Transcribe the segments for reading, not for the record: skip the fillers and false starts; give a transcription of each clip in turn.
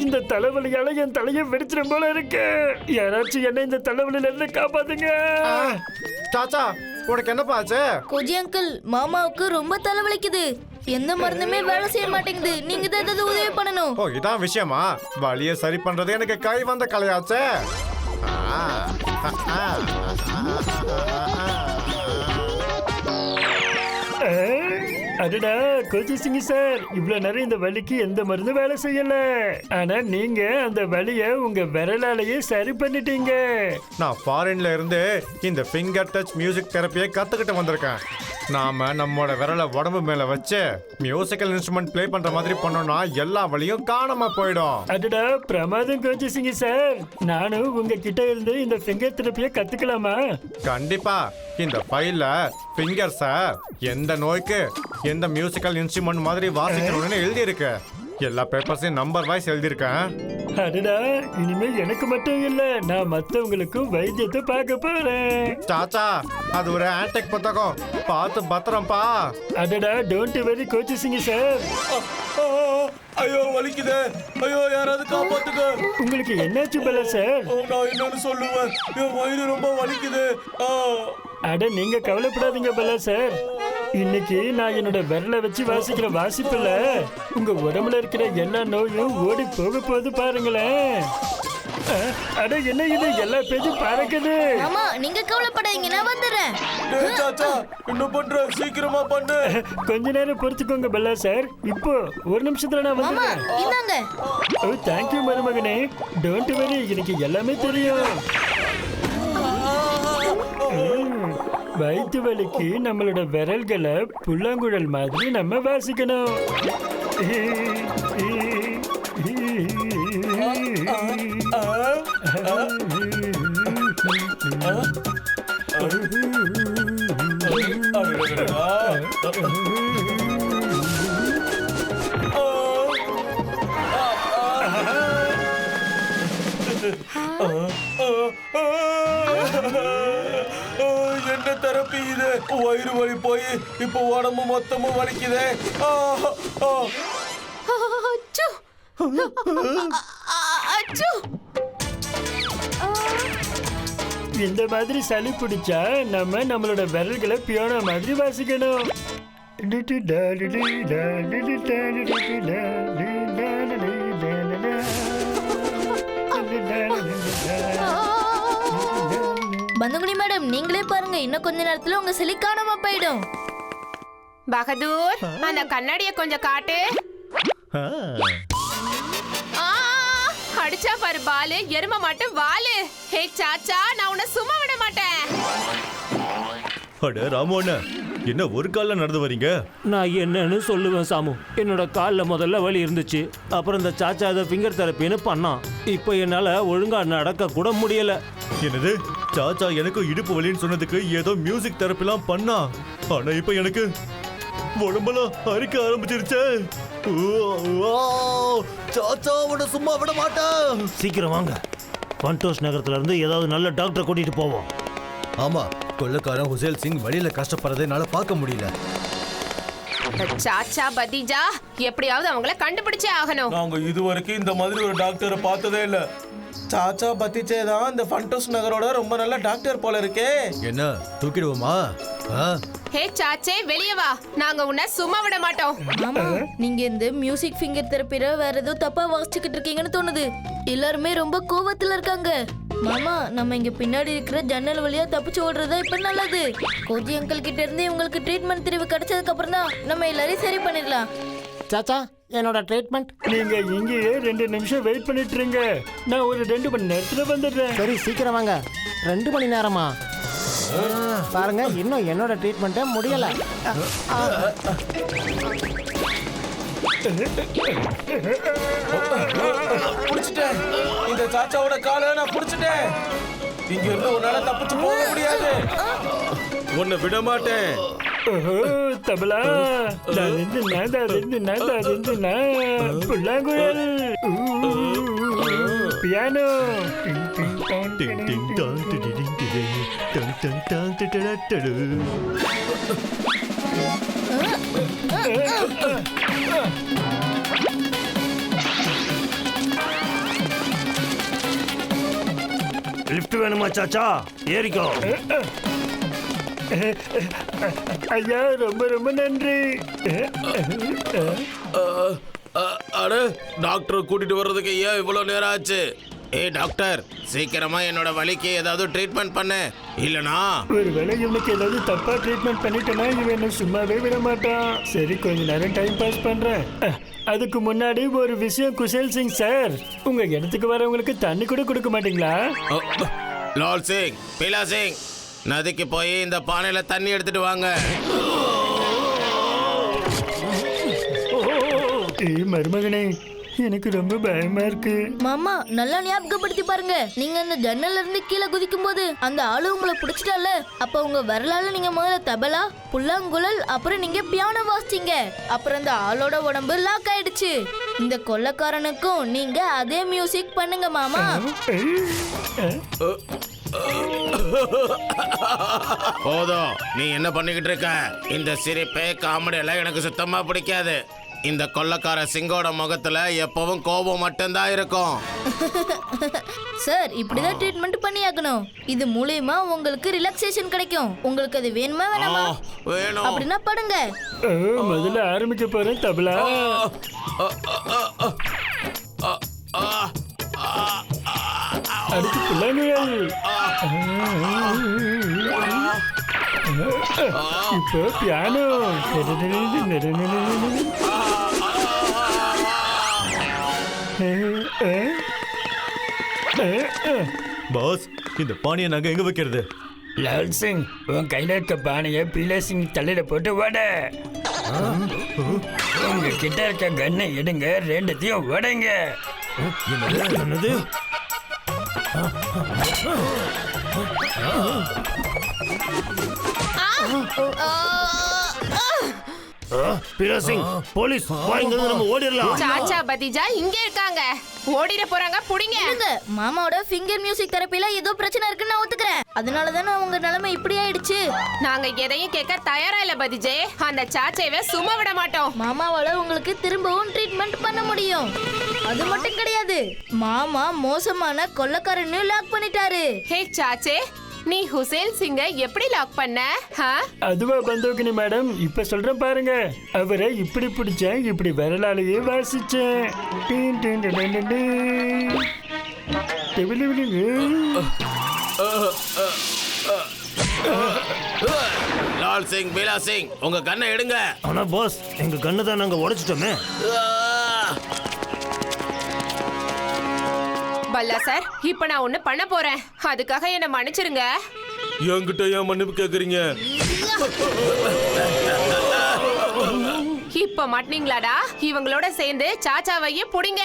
இந்த தலைவலியால என் தலையை வெடிச்சிடும் போல இருக்கு. யாராச்சும் என்ன இந்த தலைவலியில இருந்து காப்பாத்துங்க. சாச்சா உனக்கு என்னப்பா ஆச்சு? கோஜி அங்கிள், மாமாவுக்கு ரொம்ப தலைவலிக்குது. எந்த மருந்துமே வேலை செய்ய மாட்டேங்குது. நீங்க தான் ஏதாவது உதவி பண்ணணும். ஓ இதான் விஷயமா? வலியை சரி பண்றது எனக்கு கை வந்த கலையாச்சே. அடடா கோச்சி சிங் சார், இவ்வளவு நேரம் இந்த வலிக்கு எந்த மருந்து வேலை செய்யல. ஆனா நீங்க அந்த வலிய உங்க விரலாலேயே சரி பண்ணிட்டீங்க. நான் ஃபாரின்ல இருந்து இந்த ஃபிங்கர் டச் மியூசிக் தெரப்பியை கத்துக்கிட்டு வந்திருக்கேன். நாம நம்மளோட விரலை உடம்பு மேல வச்சு மியூசிக்கல் இன்ஸ்ட்ருமெண்ட் ப்ளே பண்ற மாதிரி பண்ணோம்னா எல்லா வலியும் காணாம போயிடும். அடடா பிரமாதம் கோச்சி சிங் சார். நானும் உங்க கிட்ட இருந்து இந்த ஃபிங்கர் தெரப்பியை கத்துக்கலாமா? கண்டிப்பா. இந்த ஃபைல்ல ஃபிங்கர் சார் எந்த நோய்க்கு எந்த மியூசிக்கல் இன்ஸ்ட்ருமெண்ட் மாதிரி வாசிக்கணும்னு எழுதி இருக்கு. எல்லா பேப்பர்ஸையும் நம்பர் வைஸ் எழுதியிருக்கேன். அடடா இனிமே எனக்கு மட்டும் இல்ல, நான் மத்தவங்களுக்கும் வைத்தியத்தை பார்க்க போறேன். சாச்சா அது ஒரு ஆன்டெக் புத்தகம், பார்த்து பத்திரம்பா. அடடா don't worry Kochi Singh sir. ஐயோ வலிக்குது, ஐயோ யாராவது காப்பாத்துங்க. உங்களுக்கு என்னாச்சு பல சார்? நான் என்னன்னு சொல்லுவேன், என் வயிறு ரொம்ப வலிக்குது. அட நீங்க கவலைப்படாதீங்க பல சார். இன்னைக்கு நான் என்னோட விரலை வச்சு வாசிக்கிற வாசிப்புல உங்க உடம்புல இருக்கிற எல்லா நோயும் ஓடி போக போகுது பாருங்களேன். அட என்ன இது எல்லா பேஜும் பறக்குது. மாமா நீங்க கவலைப்படாதீங்க, நான் வந்துடுறேன். சாச்சா என்ன பண்ற, சீக்கிரமா பண்ணு. கொஞ்ச நேரம் பொறுத்துக்கோங்க பல்லா சார். இப்போ ஒரு நிமிஷத்துல நான் மாமா வந்துடுறேன். இந்தாங்க. ஓ தேங்க்யூ மருமகனே. டோன்ட் வெரி, எனக்கு எல்லாமே தெரியும். வயிற்று வலிக்கு நம்மளோட விரல்களை புல்லாங்குழல் மாதிரி நம்ம வாசிக்கணும். என்ன தெரப்பி இது? வயிறு வலி போய் இப்போ உடம்பு மொத்தமும் வலிக்குதே. இந்த மாதிரி சளி பிடிச்சா நம்ம நம்மளோட விரல்களை பியானோ மாதிரி வாசிக்கணும். பந்துகுடி மேடம், நீங்களே பாருங்க, இன்னும் கொஞ்ச நேரத்துல உங்க சளி காணாம போயிடும். பகதூர், அந்த கண்ணாடிய கொஞ்சம் காட்டு. அடிச்சா பாரு பாலு, எருமை மட்டும் வாலு. ஹே சாச்சா, நான் உன்னை சும்மா விட மாட்டேன். அட ராமோண்ணா, என்ன ஒரு கால்ல நடந்து வரீங்க? நான் என்னன்னு சொல்லுவேன் சாமு. என்னோட காலில் முதல்ல வலி இருந்துச்சு. அப்புறம் இந்த சாச்சா அதை ஃபிங்கர் தெரப்பின்னு பண்ணான். இப்போ என்னால் ஒழுங்கா நடக்க கூட முடியல. என்னது, சாச்சா எனக்கு இடுப்பு வலின்னு சொன்னதுக்கு ஏதோ மியூசிக் தெரப்பிலாம் பண்ணா. ஆனா இப்போ எனக்கு உடம்பெல்லாம் அரிக்க ஆரம்பிச்சிருச்சே. சாச்சா உன்னை சும்மா விட மாட்டேன். சீக்கிரம் வாங்க, பண்டோஸ் நகரத்துல இருந்து ஏதாவது நல்ல டாக்டரை கூட்டிட்டு போவோம். ஆமா, கொள்ளக்காரன் ஹுசேல் சிங் வழியில கஷ்டப்படுறதை என்னால பார்க்க முடியல. சாச்சா பதீஜா, எப்படியாவது அவங்கள கண்டுபிடிச்சே ஆகணும். நாங்க இதுவரைக்கும் இந்த மாதிரி ஒரு டாக்டரை பார்த்ததே இல்ல. சாச்சா பத்திச்சே தான் இந்த ஃபண்டோஸ் நகரோட ரொம்ப நல்ல டாக்டர் போல இருக்கே. என்ன தூக்கிடுவோமா? ஹே சாச்சே, வெளியே வா, நாங்க உன்னை சும்மா விட மாட்டோம். ஆமா, நீங்க இந்த மியூசிக் ஃபிங்கர் தெரப்பில வேற ஏதோ தப்பா வாசிச்சுக்கிட்டு இருக்கீங்கன்னு தோணுது. எல்லாருமே ரொம்ப கோவத்துல இருக்காங்க. மாமா, நம்ம இங்க பின்னாடி இருக்கிற ஜன்னல் வழியா தப்பிச்சு ஓடுறதா இப்ப நல்லது. கோஜி அங்கிள் கிட்ட இருந்து உங்களுக்கு ட்ரீட்மெண்ட் தெரிவு கிடைச்சதுக்கு அப்புறம் தான் நம்ம எல்லாரையும் சரி பண்ணிடலாம். சாச்சா, என்னோட ட்ரீட்மெண்ட். நீங்க இங்கேயே 2 நிமிஷம் வெயிட் பண்ணிட்டு இருங்க. நான் ஒரு 2 மணி நேரத்துல வந்துடுறேன். சரி சீக்கிரம் வாங்க. 2 மணி நேரமா? பாருங்க, இன்னும் என்னோட ட்ரீட்மெண்ட்டே முடியல. புடிச்சிட்டேன், இந்த சாச்சாவோட காலை நான் புடிச்சிட்டேன். இங்க இருந்து உன்னால தப்பிச்சு போக முடியாது. உன்னை விட மாட்டேன். தபலா புல்லாங்குழல் பியானோ டிங் டிங் டாங் டிடிடிங் டிடிங் டங் டங் டாங் டிடடடடு. லிஃப்ட் வேணுமா சாச்சா? ஏறிக்கோ. ஐயா ரொம்ப ரொம்ப நன்றி. அட டாக்டர் கூட்டிட்டு வர்றதுக்கு ஏன் இவ்வளவு நேரம் ஆச்சு? ஏய் டாக்டர், சீக்கிரமா என்னோட வலிக்கு ஏதாவது ட்ரீட்மெண்ட் பண்ணு, இல்லனா ஒருவேளை இவனுக்கு ஏதாவது தப்பா ட்ரீட்மெண்ட் பண்ணிட்டேன்னா இவன் என்ன சும்மாவே விட மாட்டான். சரி, கொஞ்ச நேரம் டைம் பாஸ் பண்றேன். அதுக்கு முன்னாடி ஒரு விஷயம் குஷேல் சிங் சார், உங்க இடத்துக்கு வரவங்களுக்கு தண்ணி கூட கொடுக்க மாட்டீங்களா? லால் சிங், பீலா சிங், நதிக்கு போய் இந்த பானையில தண்ணி எடுத்துட்டு வாங்க. ஏய் மருமகனே, எனக்கு ரொம்ப பயமா இருக்கு. மாமா நல்லா ஞாபகப்படுத்தி பாருங்க. நீங்க அந்த ஜன்னல்ல இருந்து கீழே குதிக்கும் போது அந்த ஆளு உங்களை பிடிச்சிட்டால, அப்ப உங்க வரலால நீங்க முதல்ல தபலா, புல்லாங்குழல், அப்புறம் நீங்க பியானோ வாசிச்சீங்க. அப்புறம் அந்த ஆளோட உடம்பு லாக் ஆயிடுச்சு. இந்த கொள்ளைக்காரனுக்கும் நீங்க அதே மியூசிக் பண்ணுங்க மாமா. போதும், நீ என்ன பண்ணிக்கிட்டு இருக்க? இந்த சிரிப்பே காமெடி எல்லாம் எனக்கு சுத்தமா பிடிக்காது. இந்த கொள்ளைக்கார சிங்கோட முகத்துல எப்பவும் கோபம் மட்டும்தான் இருக்கும். சார், இப்படிதான் ட்ரீட்மெண்ட் பண்ணியாகணும். இது மூலியமா உங்களுக்கு ரிலாக்ஸேஷன் கிடைக்கும். உங்களுக்கு அது வேணுமா வேணாமா? வேணும். அப்படின்னா படுங்க. முதல்ல ஆரம்பிக்க போறேன் தபலா. அடுத்து புல்லாங்குழல். இப்போ பியானோ. பாஸ், இந்த பானியை நாங்க எங்க வைக்கிறது? லால் சிங், உன் கையில இருக்க பானைய பீலா சிங் தலையில போட்டு ஓட. உங்க கிட்ட இருக்க கண்ணை எடுங்க, ரெண்டுத்தையும் உடைங்க. என்னது? பீலா சிங், போலீஸ் வாங்க, நம்ம ஓடிடலாம். சாச்சா பத்திஜா இங்க இருக்காங்க, ஓடிட போறாங்க, புடிங்க. இருங்க, மாமாவோட ஃபிங்கர் மியூசிக் தெரப்பில ஏதோ பிரச்சனை இருக்குன்னு நான் ஒத்துக்கிறேன். அதனால தானே உங்க நிலைமை இப்படி ஆயிடுச்சு. நாங்க எதையும் கேட்க தயாரா இல்ல பத்திஜே. அந்த சாச்சைவை சும்மா விட மாட்டோம். மாமாவால உங்களுக்கு திரும்பவும் ட்ரீட்மெண்ட் பண்ண முடியும். அது மட்டும் கிடையாது, மாமா மோசமான கொள்ளைக்காரன்னு லாக் பண்ணிட்டாரு. ஹே சாச்சே, நீ ஹுசேன் சிங்க எப்படி லாக் பண்ண? அதுவா பந்தோகினி மேடம், இப்ப சொல்றேன் பாருங்க. அவரை இப்படி பிடிச்சேன், இப்படி விரலாலேயே வாசிச்சேன். டீன் டீன் டீன் டீன் டீன். டெபிலி பிலி. லால் சிங், பீலா சிங், உங்க கண்ணை எடுங்க. ஆனா பாஸ், எங்க கண்ணை தான் நாங்க உடைச்சிட்டோமே. பல்லா சார், இப்ப நான் ஒண்ணு பண்ண போறேன். அதுக்காக என்ன மன்னிச்சிருங்க. என்கிட்ட ஏன் மன்னிப்பு கேக்குறீங்க? இப்ப மாட்டீங்களாடா? இவங்களோட சேர்ந்து சாச்சாவையும் புடிங்க,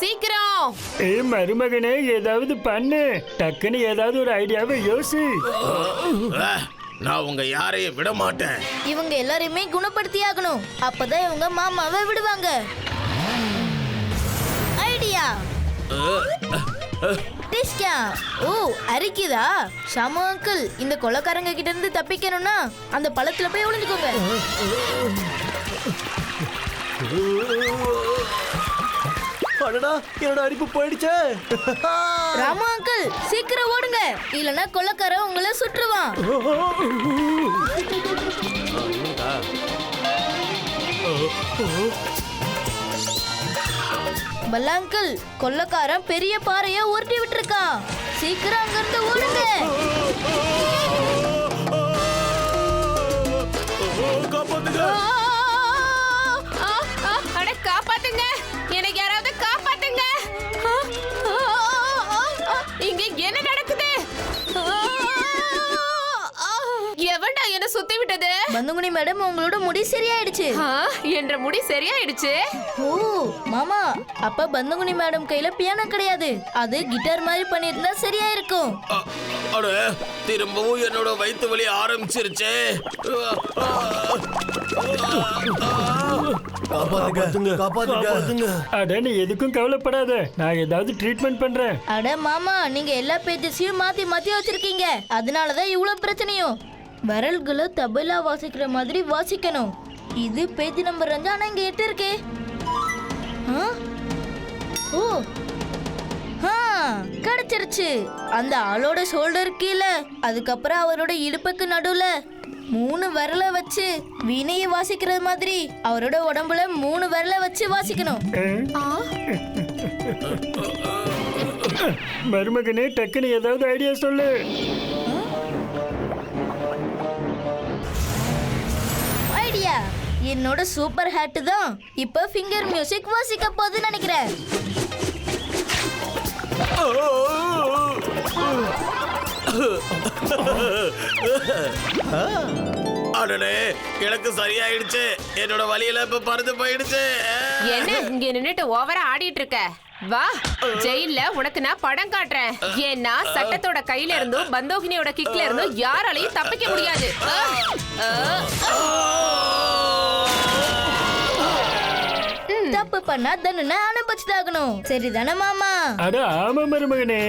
சீக்கிரம். ஏய் மருமகனே, ஏதாவது பண்ணு. டக்குன்னு ஏதாவது ஒரு ஐடியாவை யோசி. நான் உங்க யாரையும் விட மாட்டேன். இவங்க எல்லாரையுமே குணப்படுத்தி ஆகணும். அப்பதான் இவங்க மாமாவை விடுவாங்க. ஐடியா. டிஸ்கா. ஓ, அரிக்குதா? ஷாமு அங்கிள், இந்த கொலைக்காரங்க கிட்ட இருந்து தப்பிக்கணும்னா அந்த பழத்துல போய் ஒளிஞ்சுக்கோங்க. அடடா, என்னோட அரிப்பு போயிடுச்சே. ராமு அங்கிள், சீக்கிரம் ஓடுங்க, இல்லனா கொலைக்காரன் உங்களை சுற்றுவான். பல்லா அங்கிள், கொள்ளைக்காரன் பெரிய பாறைய உருட்டி விட்டுருக்கான். சீக்கிரம் அங்க இருந்து ஓடுங்க. அட காப்பாத்துங்க, எனக்கு யாராவது காப்பாத்துங்க. இங்க என்ன நடக்குது? எவன்டா என்ன சுத்தி விட்டது? பந்துங்குனி மேடம், உங்களோட முடி சரியாயிடுச்சு. என்ற முடி சரியாயிடுச்சு. ஓ மாமா, அப்ப பந்துங்குனி மேடம் கையில பியானோ கிடையாது, அது கிட்டார் மாதிரி பண்ணிருந்தா சரியா இருக்கும். அட, திரும்பவும் என்னோட வயித்து வலி ஆரம்பிச்சிருச்சே. காப்பாத்துங்க. அட, நீ எதுக்கும் கவலைப்படாத, நான் ஏதாவது ட்ரீட்மெண்ட் பண்றேன். அட மாமா, நீங்க எல்லா பேஜஸையும் மாத்தி மாத்தி வச்சிருக்கீங்க, அதனாலதான் இவ்வளவு பிரச்சனையும். விரல்களை தபலா வாசிக்கிற மாதிரி வாசிக்கணும். இது பேஜ் நம்பர் 5, ஆனா இங்க 8 இருக்கே. ஓ, கிடைச்சிருச்சு. அந்த ஆளோட ஷோல்டர் கீழே, அதுக்கப்புறம் அவரோட இடுப்புக்கு நடுவுல 3 விரல வச்சு வீணையை வாசிக்கிறது மாதிரி அவரோட உடம்புல 3 விரல வச்சு வாசிக்கணும். மருமகனே டக்குன்னு ஏதாவது ஐடியா சொல்லு. ஐடியா, என்னோட சூப்பர் ஹேட் தான் இப்ப ஃபிங்கர் மியூசிக் வாசிக்க போகுதுன்னு நினைக்கிறேன். அடடே, எனக்கு சரியாயிடுச்சு. என்னோட வலியில இப்ப பறந்து போயிடுச்சு. என்ன இங்க நின்னுட்டு ஓவரா ஆடிட்டு இருக்க? வா, ஜெயில்ல உனக்கு நான் படம் காட்டுறேன். ஏன்னா சட்டத்தோட கையில இருந்தும் பந்தோகினியோட கிக்ல இருந்தும் யாராலையும் தப்பிக்க முடியாது. தப்பு பண்ணா தண்டனை அனுபவிச்சுதாகணும். சரிதானே மாமா? அட ஆமா மருமகனே.